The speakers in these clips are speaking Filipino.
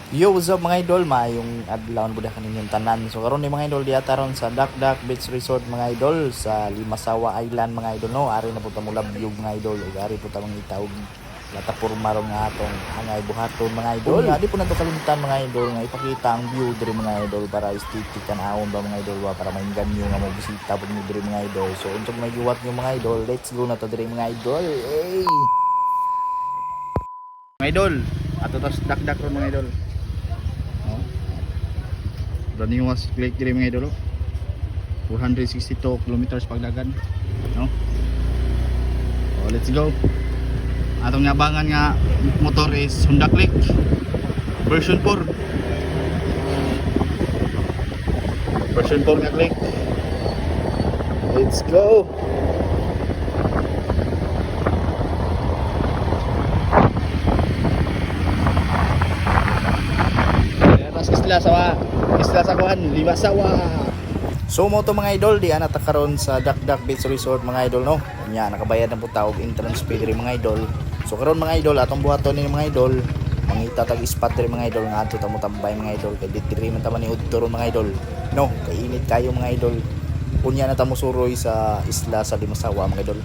Yo, what's up mga idol? Maayong adlaw budak kaninyong tanan. So karon ni mga idol diata ron sa Dakdak Beach Resort mga idol sa Limasawa Island mga idol no. Ari na puta mo labyog mga idol ug ari puta mang itawag plataporma ron nga atong hangay buhaton mga idol. Di po na to kalimtan mga idol nga ipakita ang view diri mga idol para aesthetic kanahon ba mga idol ba para mainggan nyo nga mo bisita pud mo diri mga idol. So unsog may giwat nyo mga idol, let's go na to diri mga idol. Hey! Mga idol, ato tas Dakdak ron mga idol. Running was Lake diri mga idol. 462 kilometers pagdagan, no? So let's go. Atong nabangan nga motor is Honda Click version 4. Version 4 nga Click. Let's go. Isla sa kuan, Limasawa. So mo to mga idol, di ana ta karon sa Dakdak Beach Resort mga idol no. Nya nakabayad na po ta og entrance fee diri mga idol. So karon mga idol atong buhaton ni mga idol, mangita tag spot diri mga idol nga ato ta mo tambay mga idol kay diri man ta man iudto ron mga idol. No, kay init kayo mga idol. Unya na ta mo suroy sa isla sa Limasawa mga idol.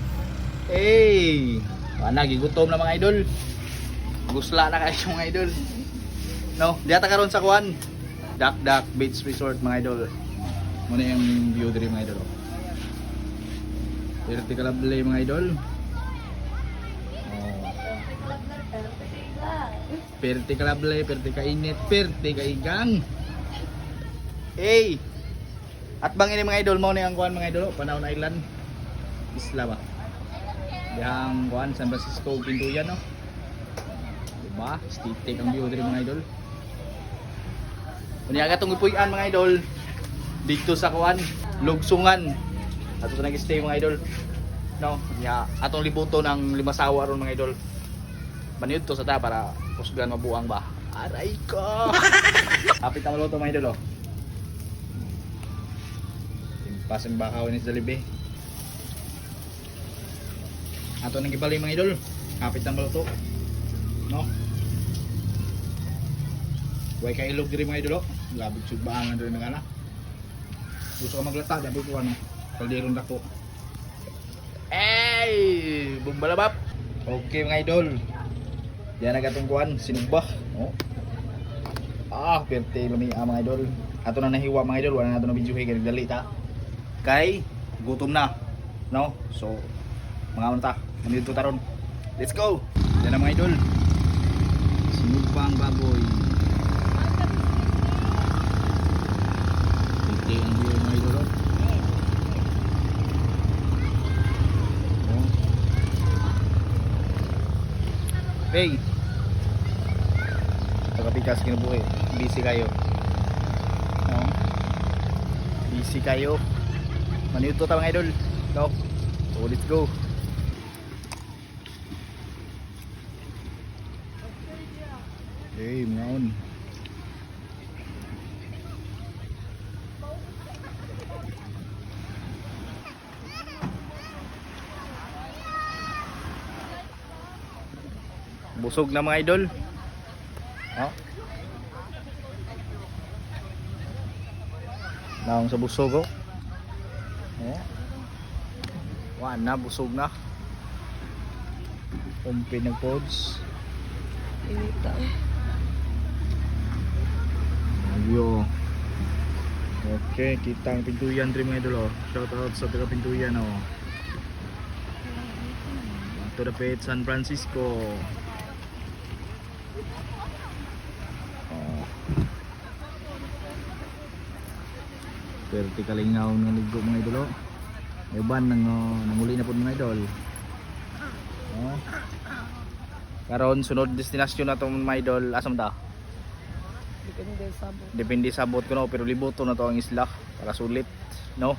Hey, ana gigutom na mga idol. Gusla na kayo mga idol. No, di ata karon sa kuan. Dakdak Beach Resort mga idol. Muna yung view diri mga idol. Perti kalable mga idol. Oh. Perti kalable, perti kainit, perti kaigang. Hey! At bang ini mga idol mo na yung kuan mga idol, Panahon Island. Isla ba? Yang kuan San Francisco Pintuyan no. Diba? Stitik ang view diri mga idol. Unya atong ipuy-an mga idol dito sa kuan, Lugsungan. Ato sa nag-stay mga idol. No, nya atong libuton ang Limasawa ron mga idol. Maniud to sa ta para kusgan mabuang ba. Aray ko. Kapit ang luto mga idol oh. Timpas ang bakaw ni Dalibe. Ato nang gibali mga idol. Kapit ang luto. No. Way kay ilog diri mga idol oh. Labig sugbaangan diri nga na. Gusto ka maglata, dabi ko ano. Kalderon dako. Hey! Bumbalabap. Okay mga idol. Diyan nagatong kuan, sinubah. Oh. Perte lami mga idol. Ato na nahiwa mga idol, wala na ato na video kay dali ta. Kay gutom na. No? So mga ta, nandito taron. Let's go. Diyan na mga idol. Sinubang baboy. Ang view mga idol oh. Hey, pagkapikas kinabuhi, busy kayo no? Busy kayo. Manito ta mga idol no? So let's go. Hey, maon. Busog na mga idol. Oh. Naong sa busog oh. Oh. Wan na busog na. Umpi ng pods. Inita. Ayo. Okay, kita ang Pintuyan rin mga idol oh. Shout out sa taga Pintuyan oh. To the Pet San Francisco. Perti kalingaw ng ligo mga idol oh. Iban nanguli na po mga idol oh. Karon sunod destinasyon na itong mga idol. Asam ta? Depende sa bot ko no. Pero libuto na to ang isla para sulit no.